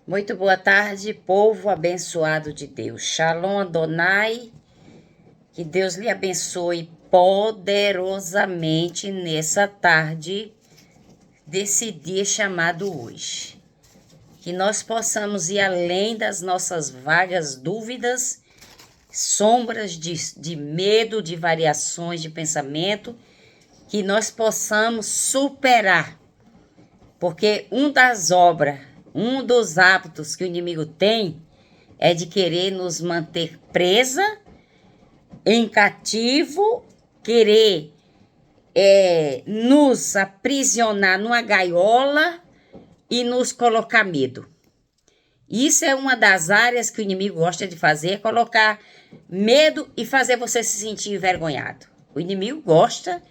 Muito boa tarde, povo abençoado de Deus. Shalom Adonai, que Deus lhe abençoe poderosamente nessa tarde desse dia chamado hoje. Que nós possamos ir além das nossas vagas dúvidas, sombras de medo, de variações de pensamento, que nós possamos superar. Porque um dos hábitos que o inimigo tem é de querer nos manter presa, em cativo, querer nos aprisionar numa gaiola e nos colocar medo. Isso é uma das áreas que o inimigo gosta de fazer, é colocar medo e fazer você se sentir envergonhado. O inimigo gosta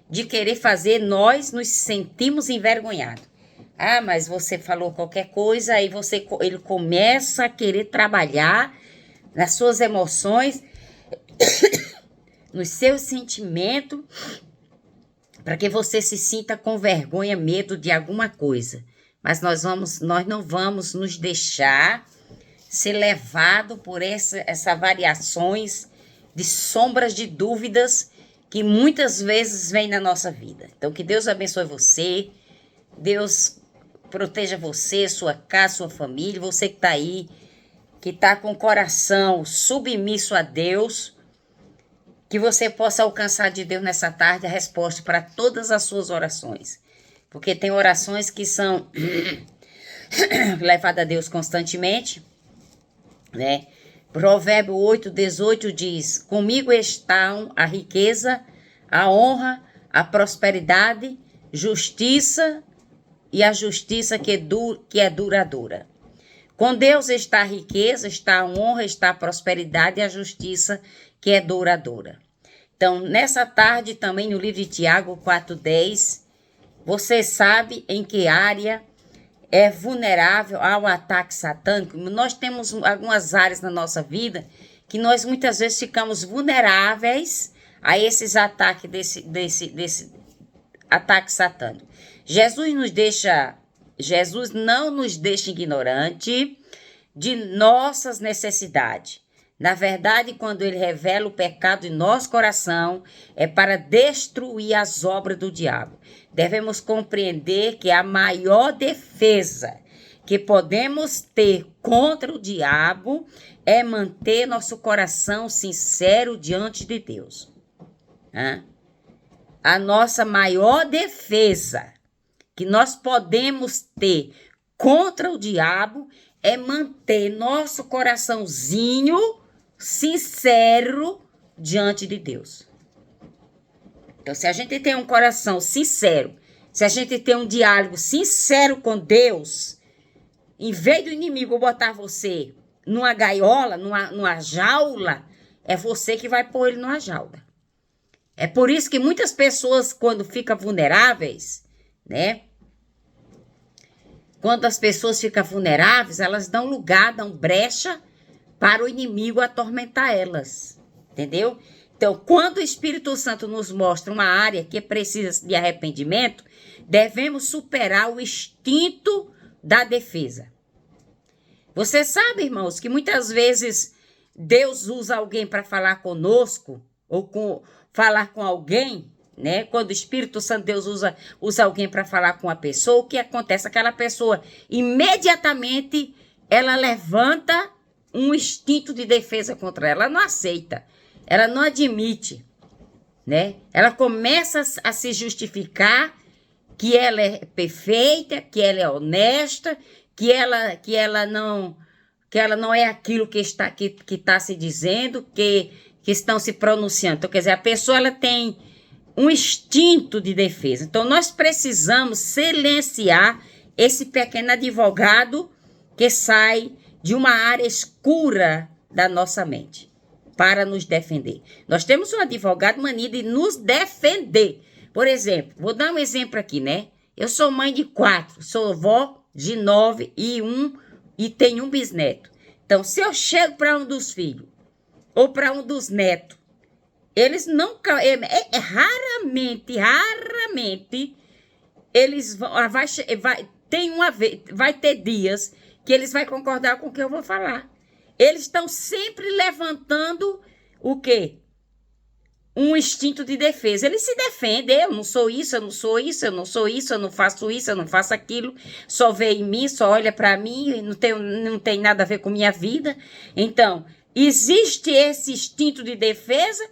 de querer fazer nós nos sentirmos envergonhados. Ah, mas você falou qualquer coisa, aí ele começa a querer trabalhar nas suas emoções, nos seus sentimentos, para que você se sinta com vergonha, medo de alguma coisa. Mas nós não vamos nos deixar ser levado por essas variações de sombras de dúvidas que muitas vezes vêm na nossa vida. Então, que Deus abençoe você, Deus proteja você, sua casa, sua família, você que está aí, que está com o coração submisso a Deus, que você possa alcançar de Deus nessa tarde a resposta para todas as suas orações. Porque tem orações que são levadas a Deus constantemente, né? Provérbio 8:18 diz: comigo estão a riqueza, a honra, a prosperidade, justiça e a justiça que é duradoura. Com Deus está a riqueza, está a honra, está a prosperidade e a justiça que é duradoura. Então, nessa tarde também no livro de Tiago 4:10, você sabe em que área é vulnerável ao ataque satânico? Nós temos algumas áreas na nossa vida que nós muitas vezes ficamos vulneráveis a esses ataques desse ataque satânico. Jesus não nos deixa ignorante de nossas necessidades. Na verdade, quando ele revela o pecado em nosso coração, é para destruir as obras do diabo. Devemos compreender que a maior defesa que podemos ter contra o diabo é manter nosso coração sincero diante de Deus. A nossa maior defesa que nós podemos ter contra o diabo é manter nosso coraçãozinho sincero diante de Deus. Então, se a gente tem um coração sincero, se a gente tem um diálogo sincero com Deus, em vez do inimigo botar você numa gaiola, numa jaula, é você que vai pôr ele numa jaula. É por isso que muitas pessoas, quando ficam vulneráveis, né? Quando as pessoas ficam vulneráveis, elas dão lugar, dão brecha para o inimigo atormentar elas. Entendeu? Então, quando o Espírito Santo nos mostra uma área que precisa de arrependimento, devemos superar o instinto da defesa. Você sabe, irmãos, que muitas vezes Deus usa alguém para falar conosco, ou falar com alguém, né? Quando o Espírito Santo Deus usa alguém para falar com a pessoa, o que acontece? Aquela pessoa, imediatamente, ela levanta um instinto de defesa contra ela. Ela não aceita, ela não admite, né? Ela começa a se justificar que ela é perfeita, que ela é honesta, que ela não é aquilo que está se dizendo, que estão se pronunciando. Então, quer dizer, a pessoa ela tem um instinto de defesa. Então, nós precisamos silenciar esse pequeno advogado que sai de uma área escura da nossa mente para nos defender. Nós temos um advogado manido de nos defender. Por exemplo, vou dar um exemplo aqui, né? Eu sou mãe de 4, sou avó de 9 e tenho um bisneto. Então, se eu chego para um dos filhos ou para um dos netos, eles não... raramente, eles vai ter dias que eles vão concordar com o que eu vou falar. Eles estão sempre levantando o quê? Um instinto de defesa. Eles se defendem. Eu não sou isso, eu não sou isso, eu não sou isso, eu não faço isso, eu não faço aquilo. Só vê em mim, só olha para mim, não tem nada a ver com minha vida. Então, existe esse instinto de defesa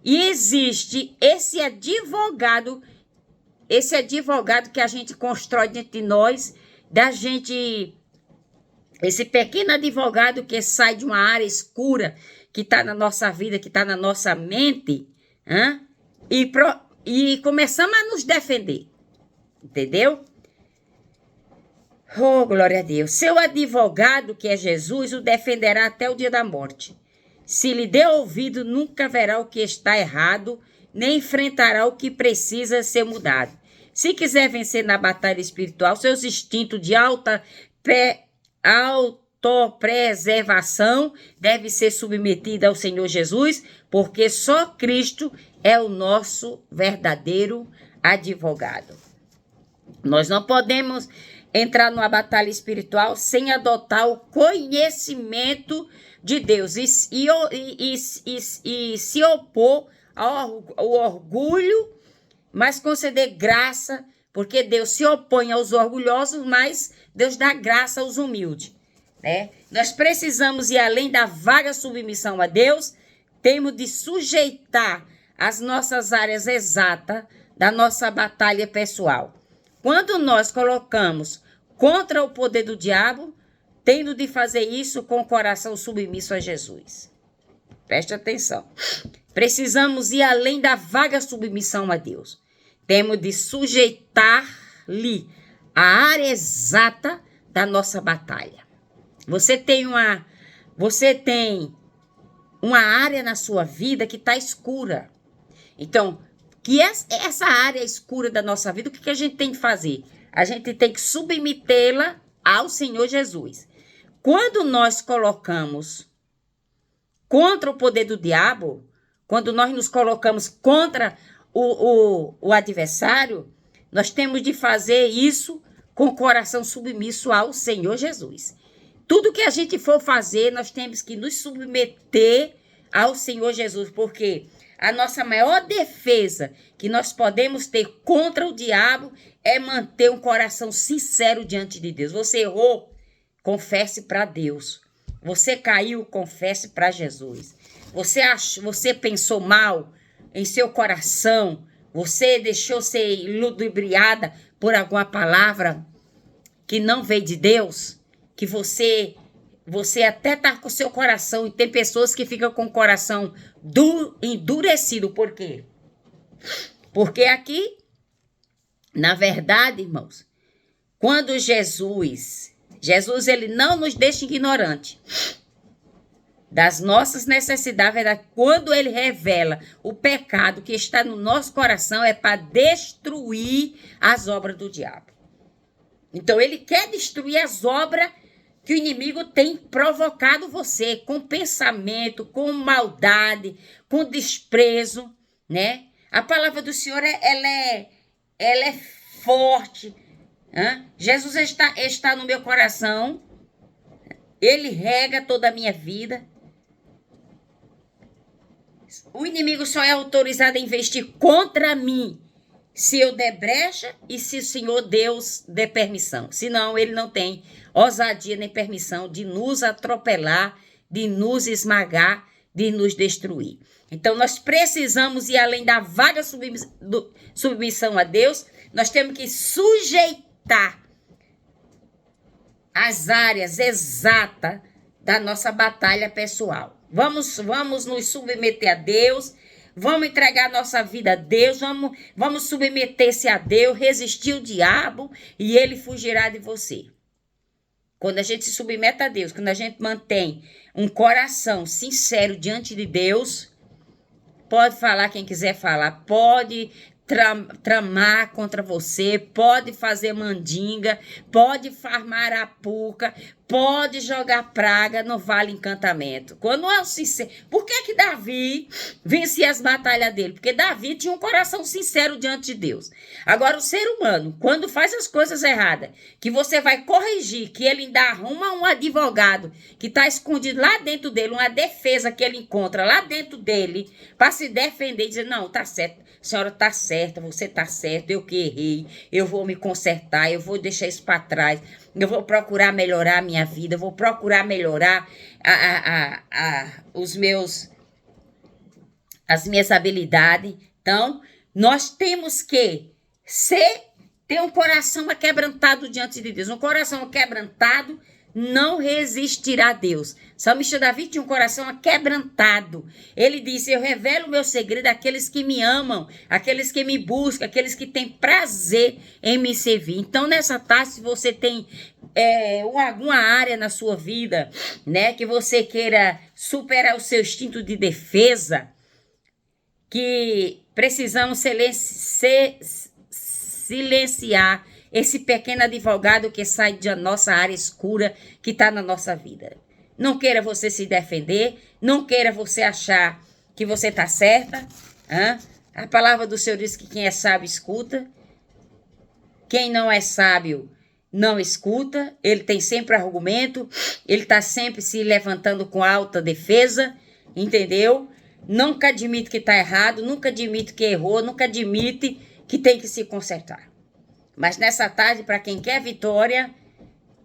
e existe esse advogado que a gente constrói dentro de nós, esse pequeno advogado que sai de uma área escura que está na nossa vida, que está na nossa mente, e começamos a nos defender, entendeu? Oh, glória a Deus. Seu advogado, que é Jesus, o defenderá até o dia da morte. Se lhe der ouvido, nunca verá o que está errado, nem enfrentará o que precisa ser mudado. Se quiser vencer na batalha espiritual, seus instintos de autopreservação devem ser submetidos ao Senhor Jesus, porque só Cristo é o nosso verdadeiro advogado. Nós não podemos entrar numa batalha espiritual sem adotar o conhecimento de Deus e se opor ao orgulho, mas conceder graça, porque Deus se opõe aos orgulhosos, mas Deus dá graça aos humildes, né? Nós precisamos ir além da vaga submissão a Deus, temos de sujeitar as nossas áreas exatas da nossa batalha pessoal. Quando nós colocamos contra o poder do diabo, tendo de fazer isso com o coração submisso a Jesus. Preste atenção. Precisamos ir além da vaga submissão a Deus. Temos de sujeitar-lhe a área exata da nossa batalha. Você tem uma área na sua vida que está escura. Então, que essa área escura da nossa vida, o que a gente tem que fazer? A gente tem que submetê-la ao Senhor Jesus. Quando nós colocamos contra o poder do diabo, quando nós nos colocamos contra o adversário, nós temos de fazer isso com o coração submisso ao Senhor Jesus. Tudo que a gente for fazer, nós temos que nos submeter ao Senhor Jesus, porque a nossa maior defesa que nós podemos ter contra o diabo é manter um coração sincero diante de Deus. Você errou, confesse para Deus. Você caiu, confesse para Jesus. Você pensou mal em seu coração, você deixou ser ludibriada por alguma palavra que não veio de Deus, que você até tá com seu coração, e tem pessoas que ficam com o coração endurecido. Por quê? Porque aqui, na verdade, irmãos, quando Jesus ele não nos deixa ignorante das nossas necessidades, verdade, quando ele revela o pecado que está no nosso coração, é para destruir as obras do diabo. Então, ele quer destruir as obras que o inimigo tem provocado você, com pensamento, com maldade, com desprezo, né? A palavra do Senhor, ela é forte. Jesus está no meu coração, ele rega toda a minha vida. O inimigo só é autorizado a investir contra mim se eu der brecha e se o Senhor Deus der permissão. Senão, ele não tem ousadia nem permissão de nos atropelar, de nos esmagar, de nos destruir. Então, nós precisamos ir além da vaga submissão a Deus. Nós temos que sujeitar as áreas exatas da nossa batalha pessoal. Vamos nos submeter a Deus, vamos entregar nossa vida a Deus, vamos submeter-se a Deus, resistir o diabo e ele fugirá de você. Quando a gente se submete a Deus, quando a gente mantém um coração sincero diante de Deus, pode falar quem quiser falar, pode tramar contra você, pode fazer mandinga, pode farmar arapuca, pode jogar praga no vale encantamento. Quando é o sincero, por que Davi vencia as batalhas dele? Porque Davi tinha um coração sincero diante de Deus. Agora, o ser humano, quando faz as coisas erradas, que você vai corrigir, que ele ainda arruma um advogado que está escondido lá dentro dele, uma defesa que ele encontra lá dentro dele, para se defender e dizer, não, tá certo, a senhora tá certa, você tá certo, eu que errei, eu vou me consertar, eu vou deixar isso para trás, eu vou procurar melhorar a minha vida, eu vou procurar melhorar as minhas habilidades. Então, nós temos que ter um coração aquebrantado diante de Deus. Um coração aquebrantado não resistirá a Deus. Salmista Davi tinha um coração aquebrantado. Ele disse, eu revelo o meu segredo àqueles que me amam, àqueles que me buscam, àqueles que têm prazer em me servir. Então, nessa tarde, se você tem alguma área na sua vida, né, que você queira superar o seu instinto de defesa, que precisamos silenciar esse pequeno advogado que sai da nossa área escura que está na nossa vida. Não queira você se defender, não queira você achar que você está certa. A palavra do Senhor diz que quem é sábio escuta, quem não é sábio não escuta, ele tem sempre argumento, ele está sempre se levantando com alta defesa, entendeu? Nunca admite que está errado, nunca admite que errou, nunca admite que tem que se consertar. Mas nessa tarde, para quem quer vitória,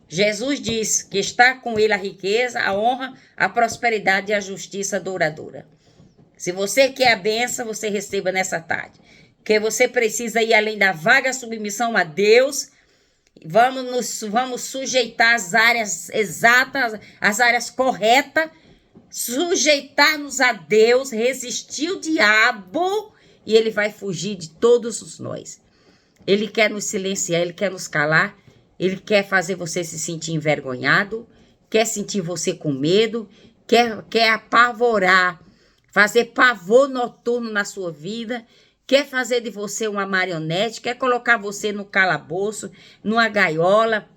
Jesus diz que está com ele a riqueza, a honra, a prosperidade e a justiça duradoura. Se você quer a bênção, você receba nessa tarde. Que você precisa ir além da vaga submissão a Deus. Vamos sujeitar as áreas exatas, as áreas corretas, sujeitar-nos a Deus, resistir o diabo e ele vai fugir de todos nós. Ele quer nos silenciar, ele quer nos calar, ele quer fazer você se sentir envergonhado, quer sentir você com medo, quer apavorar, fazer pavor noturno na sua vida, quer fazer de você uma marionete, quer colocar você no calabouço, numa gaiola,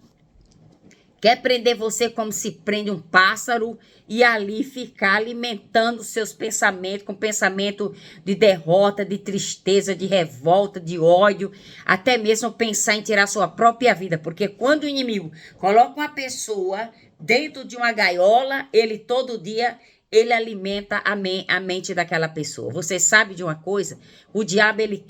quer prender você como se prende um pássaro e ali ficar alimentando seus pensamentos, com pensamento de derrota, de tristeza, de revolta, de ódio, até mesmo pensar em tirar sua própria vida. Porque quando o inimigo coloca uma pessoa dentro de uma gaiola, ele todo dia, ele alimenta a mente daquela pessoa. Você sabe de uma coisa? O diabo, ele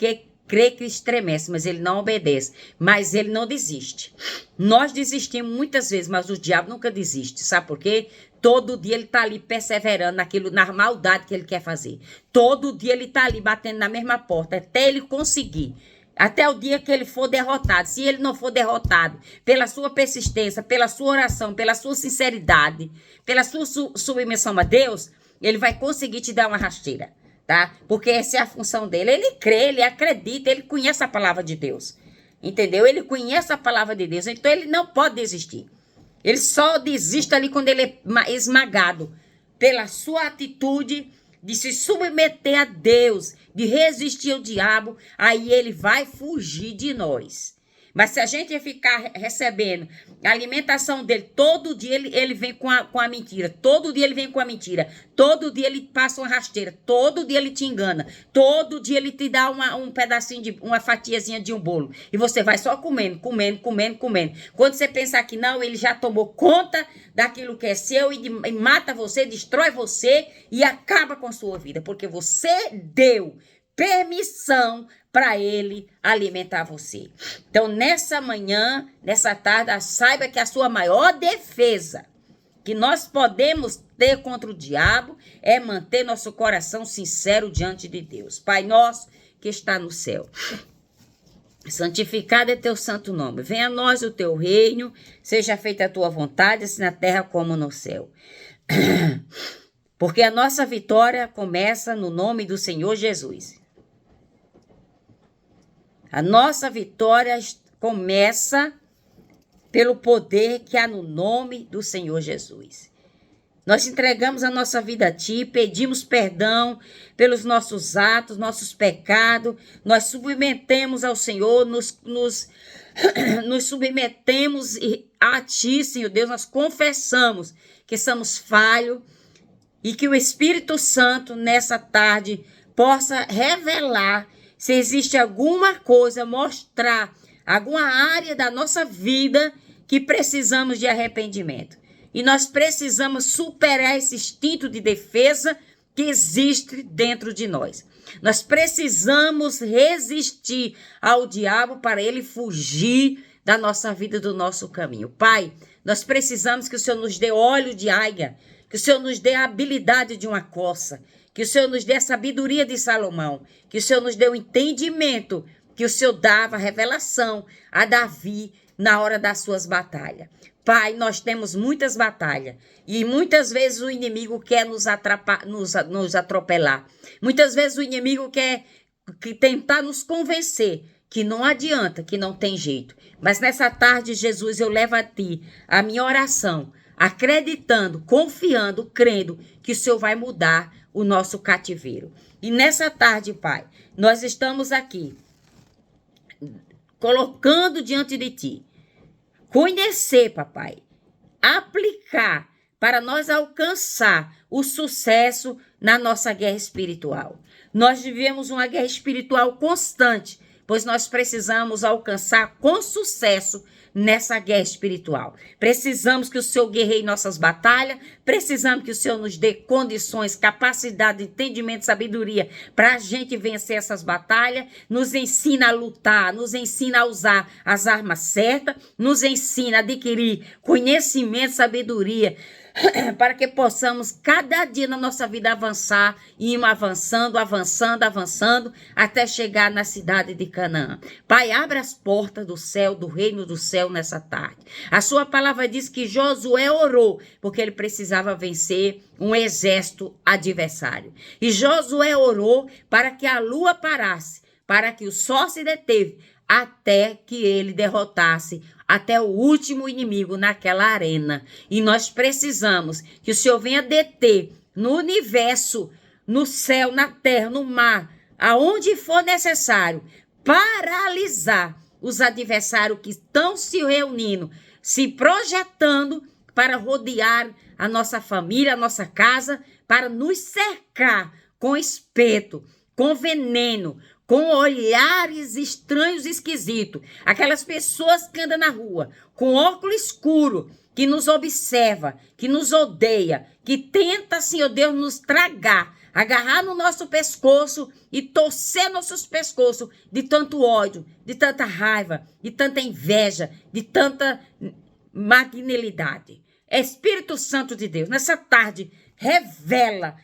crê que estremece, mas ele não obedece, mas ele não desiste. Nós desistimos muitas vezes, mas o diabo nunca desiste, sabe por quê? Todo dia ele está ali perseverando na maldade que ele quer fazer. Todo dia ele está ali batendo na mesma porta, até ele conseguir. Até o dia que ele for derrotado. Se ele não for derrotado pela sua persistência, pela sua oração, pela sua sinceridade, pela sua submissão a Deus, ele vai conseguir te dar uma rasteira. Tá? Porque essa é a função dele. Ele crê, ele acredita, ele conhece a palavra de Deus. Entendeu? Ele conhece a palavra de Deus. Então, ele não pode desistir. Ele só desiste ali quando ele é esmagado pela sua atitude de se submeter a Deus, de resistir ao diabo. Aí ele vai fugir de nós. Mas se a gente ficar recebendo a alimentação dele, todo dia ele vem com a mentira. Todo dia ele vem com a mentira. Todo dia ele passa uma rasteira. Todo dia ele te engana. Todo dia ele te dá um pedacinho, uma fatiazinha de um bolo. E você vai só comendo. Quando você pensar que não, ele já tomou conta daquilo que é seu e mata você, destrói você e acaba com a sua vida. Porque você deu permissão para ele alimentar você. Então, nessa manhã, nessa tarde, saiba que a sua maior defesa que nós podemos ter contra o diabo é manter nosso coração sincero diante de Deus. Pai nosso que está no céu, santificado é teu santo nome. Venha a nós o teu reino, seja feita a tua vontade, assim na terra como no céu. Porque a nossa vitória começa no nome do Senhor Jesus. A nossa vitória começa pelo poder que há no nome do Senhor Jesus. Nós entregamos a nossa vida a Ti, pedimos perdão pelos nossos atos, nossos pecados. Nós submetemos ao Senhor, nos submetemos a Ti, Senhor Deus. Nós confessamos que somos falhos e que o Espírito Santo, nessa tarde, possa revelar se existe alguma coisa, mostrar alguma área da nossa vida que precisamos de arrependimento. E nós precisamos superar esse instinto de defesa que existe dentro de nós. Nós precisamos resistir ao diabo para ele fugir da nossa vida, do nosso caminho. Pai, nós precisamos que o Senhor nos dê óleo de águia, que o Senhor nos dê a habilidade de uma corça, que o Senhor nos dê a sabedoria de Salomão, que o Senhor nos dê o entendimento que o Senhor dava, a revelação a Davi na hora das suas batalhas. Pai, nós temos muitas batalhas e muitas vezes o inimigo quer nos atropelar. Muitas vezes o inimigo quer tentar nos convencer que não adianta, que não tem jeito. Mas nessa tarde, Jesus, eu levo a Ti a minha oração, acreditando, confiando, crendo que o Senhor vai mudar o nosso cativeiro. E nessa tarde, Pai, nós estamos aqui colocando diante de Ti. Conhecer, papai, aplicar para nós alcançar o sucesso na nossa guerra espiritual. Nós vivemos uma guerra espiritual constante, pois nós precisamos alcançar com sucesso nessa guerra espiritual. Precisamos que o Senhor guerreie nossas batalhas, precisamos que o Senhor nos dê condições, capacidade, entendimento, sabedoria para a gente vencer essas batalhas, nos ensina a lutar, nos ensina a usar as armas certas, nos ensina a adquirir conhecimento, sabedoria, para que possamos cada dia na nossa vida avançar, e ir avançando, até chegar na cidade de Canaã. Pai, abra as portas do céu, do reino do céu nessa tarde. A sua palavra diz que Josué orou, porque ele precisava vencer um exército adversário. E Josué orou para que a lua parasse, para que o sol se deteve, até que ele derrotasse até o último inimigo naquela arena. E nós precisamos que o Senhor venha deter no universo, no céu, na terra, no mar, aonde for necessário, paralisar os adversários que estão se reunindo, se projetando para rodear a nossa família, a nossa casa, para nos cercar com espeto, com veneno, com olhares estranhos e esquisitos. Aquelas pessoas que andam na rua com óculos escuro, que nos observa, que nos odeia, que tenta, Senhor Deus, nos tragar, agarrar no nosso pescoço e torcer nossos pescoços de tanto ódio, de tanta raiva, de tanta inveja, de tanta magnanimidade. Espírito Santo de Deus, nessa tarde, revela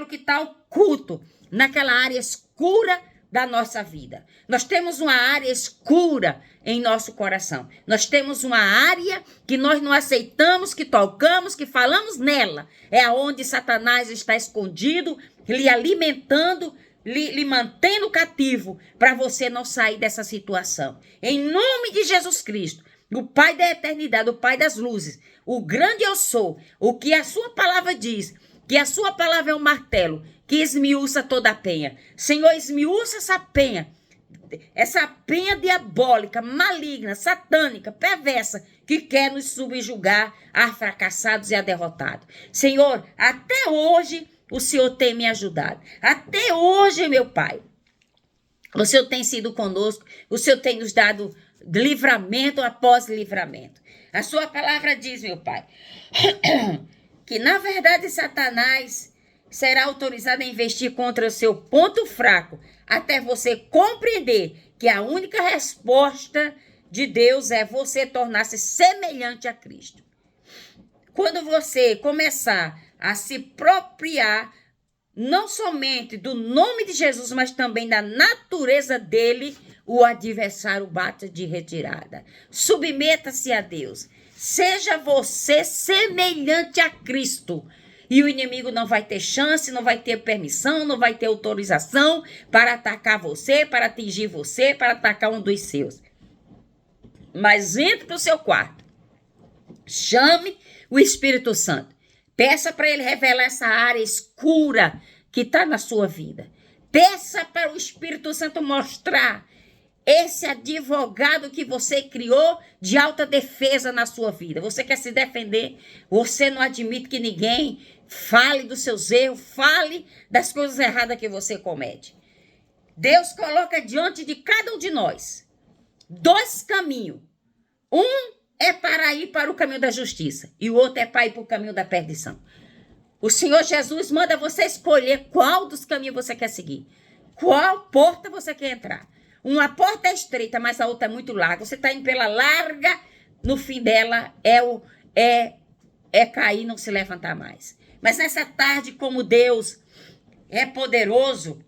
o que está oculto naquela área escura da nossa vida. Nós temos uma área escura em nosso coração. Nós temos uma área que nós não aceitamos, que tocamos, que falamos nela. É aonde Satanás está escondido, lhe alimentando, lhe mantendo cativo, para você não sair dessa situação. Em nome de Jesus Cristo, o Pai da eternidade, o Pai das luzes, o grande eu sou, o que a sua palavra diz, que a sua palavra é um martelo que esmiuça toda a penha. Senhor, esmiuça essa penha diabólica, maligna, satânica, perversa, que quer nos subjugar a fracassados e a derrotados. Senhor, até hoje o Senhor tem me ajudado. Até hoje, meu Pai, o Senhor tem sido conosco, o Senhor tem nos dado livramento após livramento. A sua palavra diz, meu Pai, que na verdade Satanás será autorizado a investir contra o seu ponto fraco, até você compreender que a única resposta de Deus é você tornar-se semelhante a Cristo. Quando você começar a se apropriar não somente do nome de Jesus, mas também da natureza dele, o adversário bate de retirada. Submeta-se a Deus. Seja você semelhante a Cristo. E o inimigo não vai ter chance, não vai ter permissão, não vai ter autorização para atacar você, para atingir você, para atacar um dos seus. Mas entre para o seu quarto. Chame o Espírito Santo. Peça para ele revelar essa área escura que está na sua vida. Peça para o Espírito Santo mostrar esse advogado que você criou de alta defesa na sua vida. Você quer se defender, você não admite que ninguém fale dos seus erros, fale das coisas erradas que você comete. Deus coloca diante de cada um de nós 2 caminhos. Um é para ir para o caminho da justiça e o outro é para ir para o caminho da perdição. O Senhor Jesus manda você escolher qual dos caminhos você quer seguir. Qual porta você quer entrar. Uma porta é estreita, mas a outra é muito larga. Você está indo pela larga, no fim dela é cair, não se levantar mais. Mas nessa tarde, como Deus é poderoso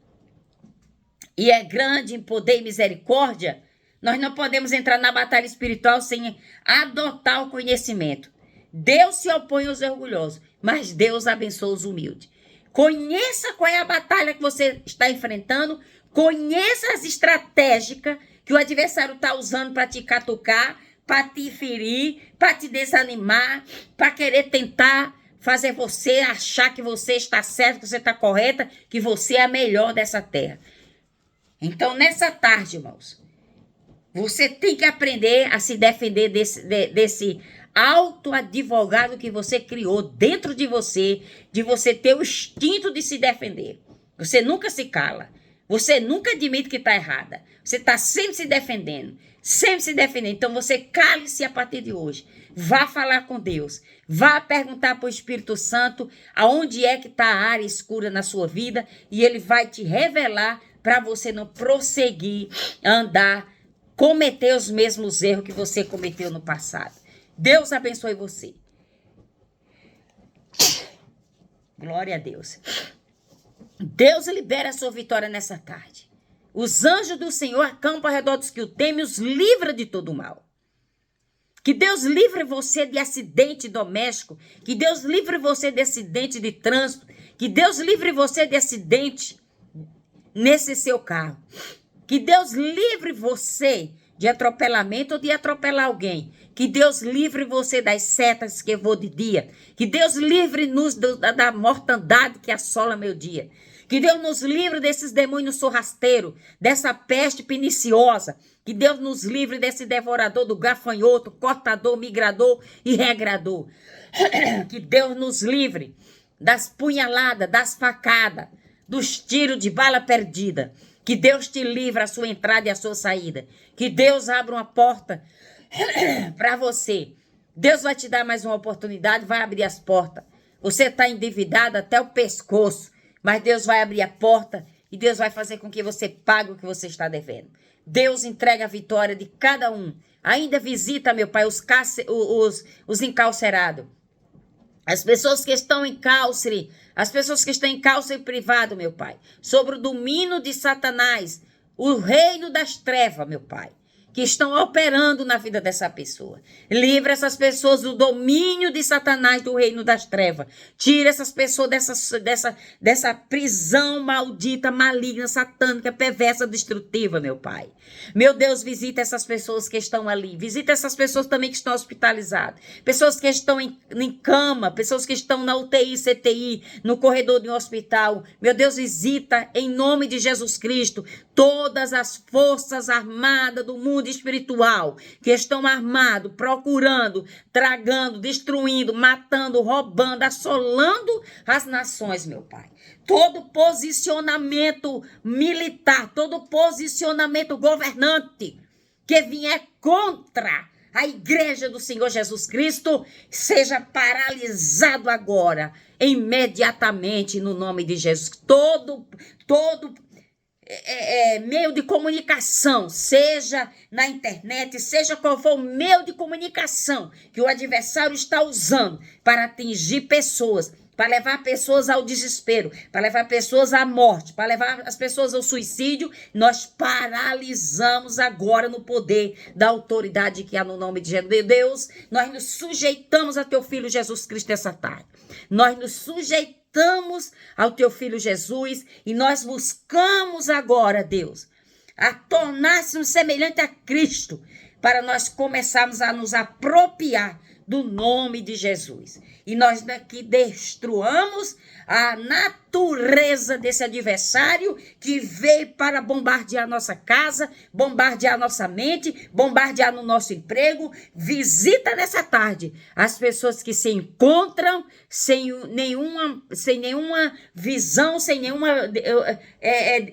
e é grande em poder e misericórdia, nós não podemos entrar na batalha espiritual sem adotar o conhecimento. Deus se opõe aos orgulhosos, mas Deus abençoa os humildes. Conheça qual é a batalha que você está enfrentando. Conheça as estratégicas que o adversário está usando para te catucar, para te ferir, para te desanimar, para querer tentar fazer você achar que você está certo, que você está correta, que você é a melhor dessa terra. Então, nessa tarde, irmãos, você tem que aprender a se defender desse auto-advogado que você criou dentro de você ter o instinto de se defender. Você nunca se cala. Você nunca admite que está errada. Você está sempre se defendendo. Sempre se defendendo. Então, você cale-se a partir de hoje. Vá falar com Deus. Vá perguntar para o Espírito Santo aonde é que está a área escura na sua vida. E ele vai te revelar para você não prosseguir, andar, cometer os mesmos erros que você cometeu no passado. Deus abençoe você. Glória a Deus. Deus libera a sua vitória nessa tarde. Os anjos do Senhor acampam ao redor dos que o temem e os livra de todo o mal. Que Deus livre você de acidente doméstico. Que Deus livre você de acidente de trânsito. Que Deus livre você de acidente nesse seu carro. Que Deus livre você de atropelamento ou de atropelar alguém. Que Deus livre você das setas que voam de dia. Que Deus livre-nos da mortandade que assola meu dia. Que Deus nos livre desses demônios sorrasteiros, dessa peste perniciosa. Que Deus nos livre desse devorador do gafanhoto, cortador, migrador e regrador. Que Deus nos livre das punhaladas, das facadas, dos tiros de bala perdida. Que Deus te livre a sua entrada e a sua saída. Que Deus abra uma porta para você. Deus vai te dar mais uma oportunidade, vai abrir as portas. Você está endividado até o pescoço, mas Deus vai abrir a porta e Deus vai fazer com que você pague o que você está devendo. Deus entrega a vitória de cada um. Ainda visita, meu Pai, os encarcerados. As pessoas que estão em cárcere, as pessoas que estão em cárcere privado, meu Pai. Sobre o domínio de Satanás, o reino das trevas, meu Pai, que estão operando na vida dessa pessoa. Livra essas pessoas do domínio de Satanás, do reino das trevas. Tira essas pessoas dessa prisão maldita, maligna, satânica, perversa, destrutiva, meu Pai. Meu Deus, visita essas pessoas que estão ali. Visita essas pessoas também que estão hospitalizadas. Pessoas que estão em cama, pessoas que estão na UTI, CTI, no corredor de um hospital. Meu Deus, visita em nome de Jesus Cristo todas as forças armadas do mundo espiritual que estão armados, procurando, tragando, destruindo, matando, roubando, assolando as nações, meu Pai. Todo posicionamento militar, todo posicionamento governante que vier contra a igreja do Senhor Jesus Cristo, seja paralisado agora, imediatamente, no nome de Jesus. Todo meio de comunicação, seja na internet, seja qual for o meio de comunicação que o adversário está usando para atingir pessoas, para levar pessoas ao desespero, para levar pessoas à morte, para levar as pessoas ao suicídio, nós paralisamos agora no poder da autoridade que há no nome de Deus. Nós nos sujeitamos a teu Filho Jesus Cristo essa tarde. Nós nos sujeitamos ao teu Filho Jesus e nós buscamos agora, Deus, a tornar-se semelhante a Cristo, para nós começarmos a nos apropriar do nome de Jesus. E nós daqui destruamos a natureza desse adversário que veio para bombardear nossa casa, bombardear nossa mente, bombardear no nosso emprego. Visita nessa tarde as pessoas que se encontram sem nenhuma visão, sem nenhuma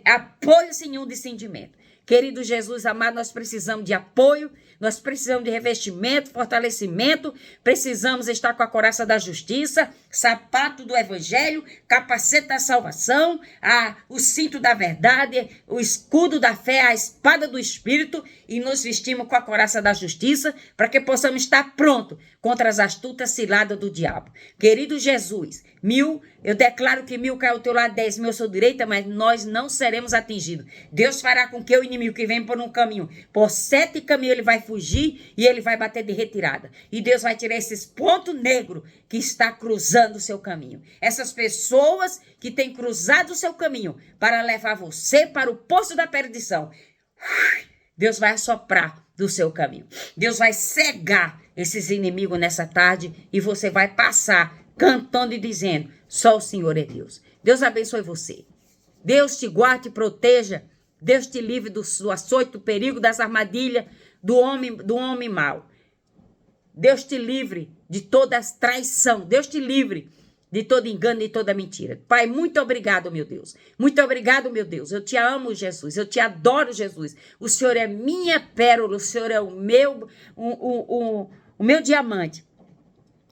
apoio, sem nenhum discernimento. Querido Jesus amado, nós precisamos de apoio, nós precisamos de revestimento, fortalecimento, precisamos estar com a couraça da justiça, sapato do evangelho, capacete da salvação, o cinto da verdade, o escudo da fé, a espada do espírito, e nos vestimos com a couraça da justiça para que possamos estar prontos contra as astutas ciladas do diabo. Querido Jesus, 1000, eu declaro que 1000 cai ao teu lado, 10.000 à sua direita, mas nós não seremos atingidos. Deus fará com que o inimigo que vem por um caminho, por 7 caminhos ele vai fugir e ele vai bater de retirada. E Deus vai tirar esses pontos negros que está cruzando o seu caminho. Essas pessoas que têm cruzado o seu caminho para levar você para o poço da perdição. Deus vai assoprar do seu caminho. Deus vai cegar esses inimigos nessa tarde e você vai passar cantando e dizendo, só o Senhor é Deus. Deus abençoe você. Deus te guarde e proteja. Deus te livre do açoite, do perigo, das armadilhas, do homem mau. Deus te livre de toda traição. Deus te livre de todo engano e toda mentira. Pai, muito obrigado, meu Deus. Muito obrigado, meu Deus. Eu te amo, Jesus. Eu te adoro, Jesus. O Senhor é minha pérola. O Senhor é o meu diamante.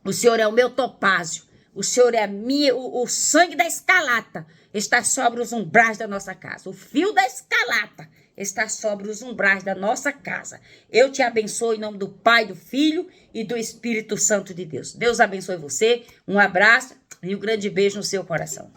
O Senhor é o meu topázio. O Senhor é o sangue da escarlata está sobre os umbrais da nossa casa. O fio da escarlata está sobre os umbrais da nossa casa. Eu te abençoo em nome do Pai, do Filho e do Espírito Santo de Deus. Deus abençoe você. Um abraço e um grande beijo no seu coração.